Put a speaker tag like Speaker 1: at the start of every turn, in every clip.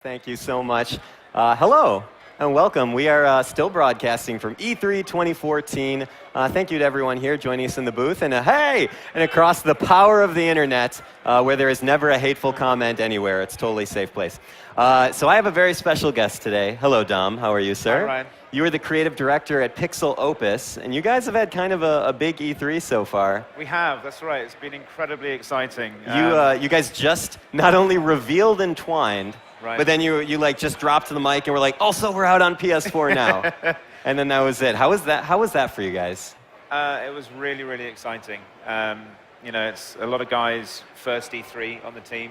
Speaker 1: Thank you so much. Hello and welcome. We are still broadcasting from E3 2014. Thank you to everyone here joining us in the booth. And hey, and across the power of the internet, where there is never a hateful comment anywhere. It's a totally safe place. So I have a very special guest today. Hello, Dom. How are you, sir?
Speaker 2: Hi, Ryan.
Speaker 1: You are the creative director at Pixel Opus, and you guys have had kind of a big E3 so far.
Speaker 2: We have, that's right. It's been incredibly exciting.
Speaker 1: You guys just not only revealed Entwined,
Speaker 2: Right.
Speaker 1: but then you like just dropped to the mic and were like, also we're out on PS4 now. And then that was it. How was that for you guys?
Speaker 2: It was really, really exciting. It's a lot of guys, first E3 on the team.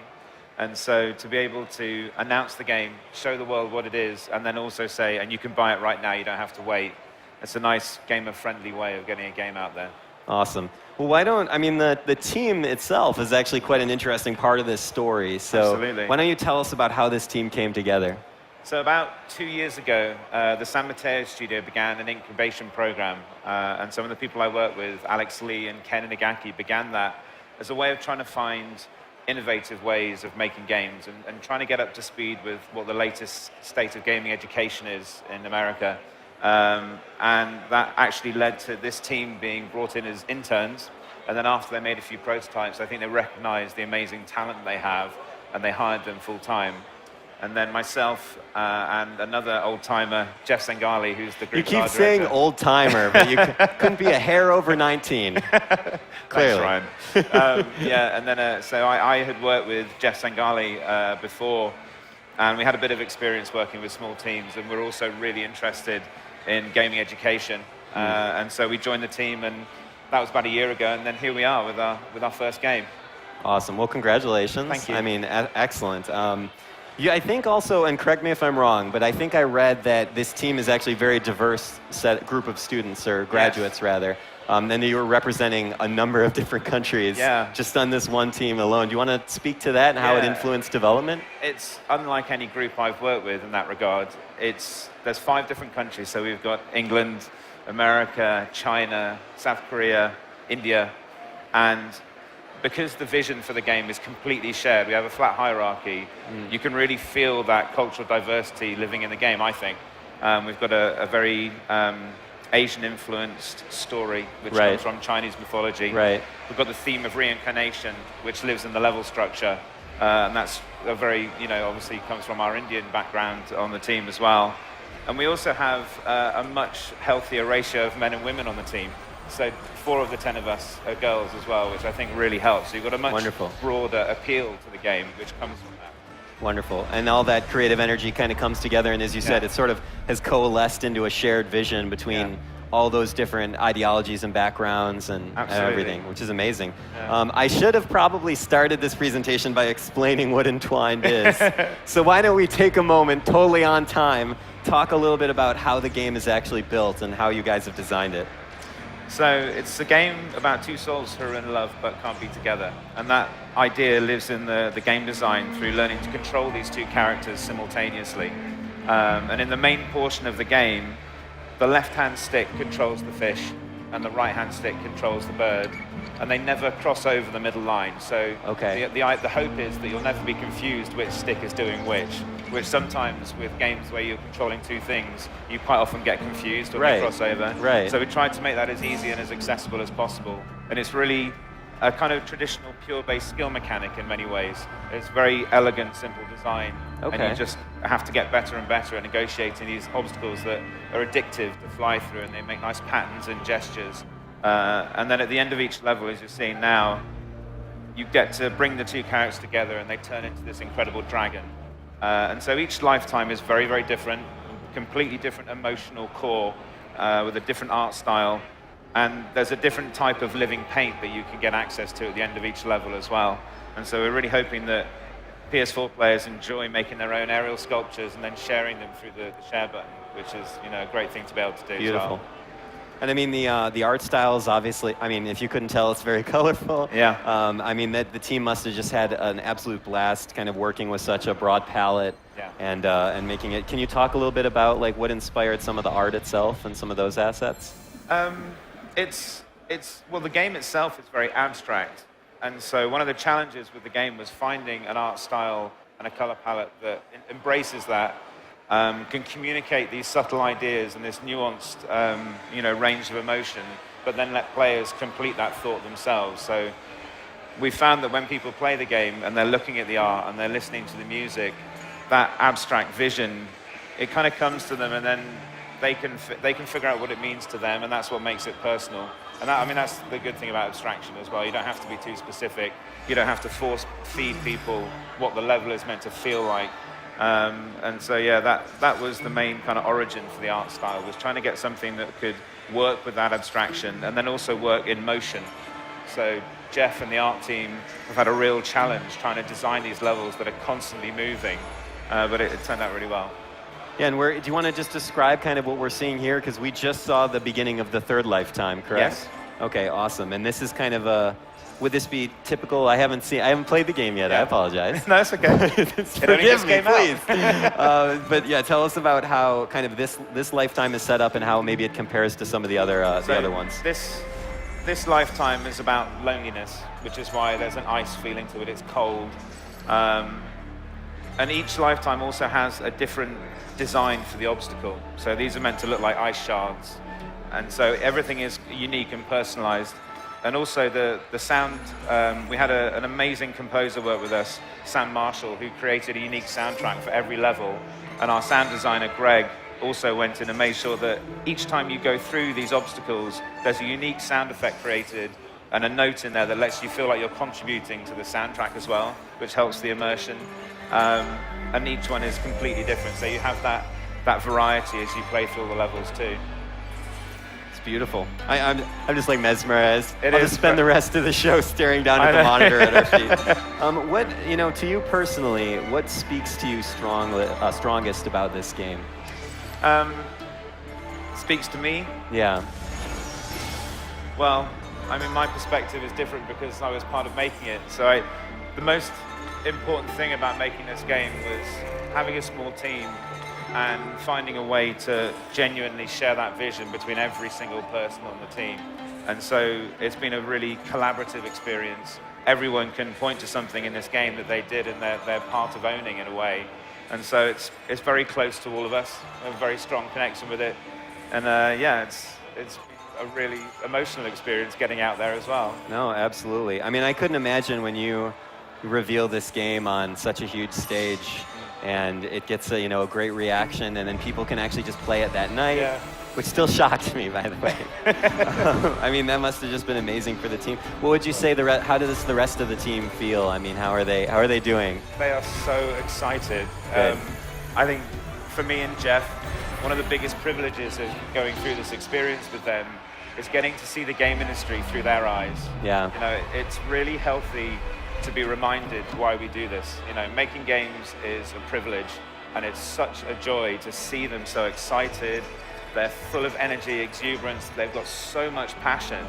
Speaker 2: And so to be able to announce the game, show the world what it is, and then also say, and you can buy it right now, you don't have to wait. It's a nice gamer-friendly way of getting a game out there.
Speaker 1: Awesome. Well, the team itself is actually quite an interesting part of this story. So
Speaker 2: Absolutely.
Speaker 1: Why don't you tell us about how this team came together?
Speaker 2: So about 2 years ago, the San Mateo studio began an incubation program. And some of the people I work with, Alex Lee and Ken Inagaki, began that as a way of trying to find innovative ways of making games and trying to get up to speed with what the latest state of gaming education is in America. And that actually led to this team being brought in as interns. And then after they made a few prototypes, I think they recognized the amazing talent they have, and they hired them full time. And then myself and another old-timer, Jeff Sengali, who's the group
Speaker 1: You keep saying old-timer, but you couldn't be a hair over 19. Clearly.
Speaker 2: Thanks, Ryan. And then so I had worked with Jeff Sengali before, and we had a bit of experience working with small teams, and we're also really interested in gaming education. And so we joined the team, and that was about a year ago, and then here we are with our first game.
Speaker 1: Awesome. Well, congratulations.
Speaker 2: Thank you.
Speaker 1: I mean, excellent. I think also, and correct me if I'm wrong, but I think I read that this team is actually a very diverse group of students, or graduates rather, and that you were representing a number of different countries just on this one team alone. Do you want to speak to that and how it influenced development?
Speaker 2: It's unlike any group I've worked with in that regard. There's 5 different countries, so we've got England, America, China, South Korea, India, and because the vision for the game is completely shared, we have a flat hierarchy, you can really feel that cultural diversity living in the game, I think. We've got a very Asian-influenced story, which comes from Chinese mythology.
Speaker 1: Right.
Speaker 2: We've got the theme of reincarnation, which lives in the level structure. And that's a very, obviously comes from our Indian background on the team as well. And we also have a much healthier ratio of men and women on the team. So 4 of the 10 of us are girls as well, which I think really helps. So you've got a much broader appeal to the game, which comes from that.
Speaker 1: Wonderful. And all that creative energy kind of comes together, and as you said, it sort of has coalesced into a shared vision between all those different ideologies and backgrounds and everything, which is amazing.
Speaker 2: Yeah.
Speaker 1: I should have probably started this presentation by explaining what Entwined is. So why don't we take a moment, totally on time, talk a little bit about how the game is actually built and how you guys have designed it.
Speaker 2: So it's a game about 2 souls who are in love but can't be together. And that idea lives in the game design through learning to control these 2 characters simultaneously. And in the main portion of the game, the left-hand stick controls the fish and the right-hand stick controls the bird. And they never cross over the middle line. So the hope is that you'll never be confused which stick is doing which sometimes with games where you're controlling 2 things, you quite often get confused when they cross over.
Speaker 1: Right.
Speaker 2: So we tried to make that as easy and as accessible as possible. And it's really a kind of traditional pure-based skill mechanic in many ways. It's very elegant, simple design. And you just have to get better and better at negotiating these obstacles that are addictive to fly through, and they make nice patterns and gestures. And then at the end of each level, as you're seeing now, you get to bring the 2 characters together and they turn into this incredible dragon. And so each lifetime is very, very different, completely different emotional core with a different art style. And there's a different type of living paint that you can get access to at the end of each level as well. And so we're really hoping that PS4 players enjoy making their own aerial sculptures and then sharing them through the share button, which is a great thing to be able to do.
Speaker 1: Beautiful.
Speaker 2: As well.
Speaker 1: And I mean, the art style is obviously, if you couldn't tell, it's very colorful.
Speaker 2: Yeah.
Speaker 1: The team must have just had an absolute blast kind of working with such a broad palette and making it. Can you talk a little bit about what inspired some of the art itself and some of those assets?
Speaker 2: The game itself is very abstract. And so one of the challenges with the game was finding an art style and a color palette that embraces that, can communicate these subtle ideas and this nuanced range of emotion, but then let players complete that thought themselves. So we found that when people play the game and they're looking at the art and they're listening to the music, that abstract vision, it kind of comes to them, and then they can figure out what it means to them, and that's what makes it personal. And that, I mean, that's the good thing about abstraction as well. You don't have to be too specific. You don't have to force feed people what the level is meant to feel like. And so, yeah, that was the main kind of origin for the art style, was trying to get something that could work with that abstraction and then also work in motion. So Jeff and the art team have had a real challenge trying to design these levels that are constantly moving, but it turned out really well.
Speaker 1: Yeah, and do you want to just describe kind of what we're seeing here? Because we just saw the beginning of the third lifetime, correct?
Speaker 2: Yes.
Speaker 1: Okay, awesome. And this is kind of would this be typical? I haven't played the game yet. Yeah. I apologize.
Speaker 2: No, it's okay.
Speaker 1: Forgive me, please. But yeah, tell us about how kind of this lifetime is set up and how maybe it compares to some of the other ones.
Speaker 2: This lifetime is about loneliness, which is why there's an ice feeling to it. It's cold. And each lifetime also has a different design for the obstacle. So these are meant to look like ice shards. And so everything is unique and personalized. And also the sound, we had an amazing composer work with us, Sam Marshall, who created a unique soundtrack for every level. And our sound designer, Greg, also went in and made sure that each time you go through these obstacles, there's a unique sound effect created and a note in there that lets you feel like you're contributing to the soundtrack as well, which helps the immersion. And each one is completely different, so you have that variety as you play through all the levels too.
Speaker 1: It's beautiful. I'm just like mesmerized.
Speaker 2: I'll
Speaker 1: just spend the rest of the show staring down at the monitor at our feet. What, to you personally, what speaks to you strongest about this game?
Speaker 2: Speaks to me?
Speaker 1: Yeah.
Speaker 2: Well, I mean, my perspective is different because I was part of making it. So the most important thing about making this game was having a small team and finding a way to genuinely share that vision between every single person on the team. And so it's been a really collaborative experience. Everyone can point to something in this game that they did and they're part of owning in a way. And so it's very close to all of us. We have a very strong connection with it. And yeah, it's a really emotional experience getting out there as well.
Speaker 1: No, absolutely. I mean, I couldn't imagine when you reveal this game on such a huge stage and it gets a great reaction, and then people can actually just play it that night, which still shocked me, by the way. I mean, that must have just been amazing for the team. What would you say how does the rest of the team feel? I mean, how are they doing?
Speaker 2: They are so excited. I think for me and Jeff, one of the biggest privileges of going through this experience with them is getting to see the game industry through their eyes.
Speaker 1: Yeah.
Speaker 2: It's really healthy to be reminded why we do this. Making games is a privilege, and it's such a joy to see them so excited. They're full of energy, exuberance. They've got so much passion,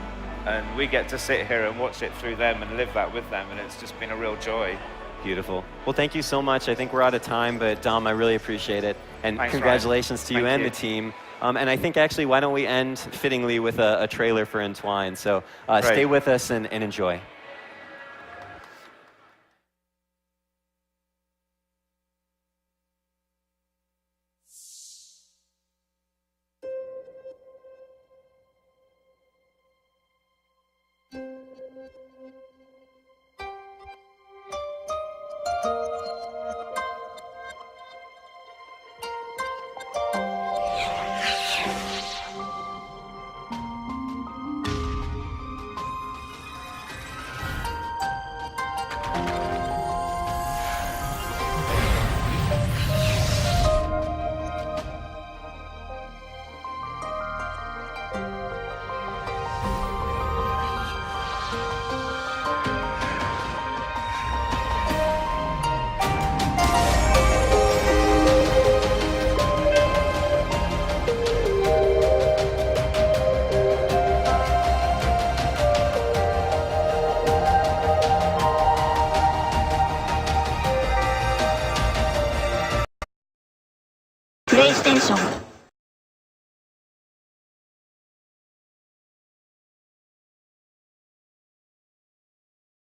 Speaker 2: and we get to sit here and watch it through them and live that with them, and it's just been a real joy.
Speaker 1: Beautiful. Well, thank you so much. I think we're out of time, but Dom, I really appreciate it. And
Speaker 2: thanks,
Speaker 1: congratulations to you and
Speaker 2: the
Speaker 1: team. And I think actually, why don't we end fittingly with a trailer for Entwined? So stay with us and enjoy.
Speaker 3: PlayStation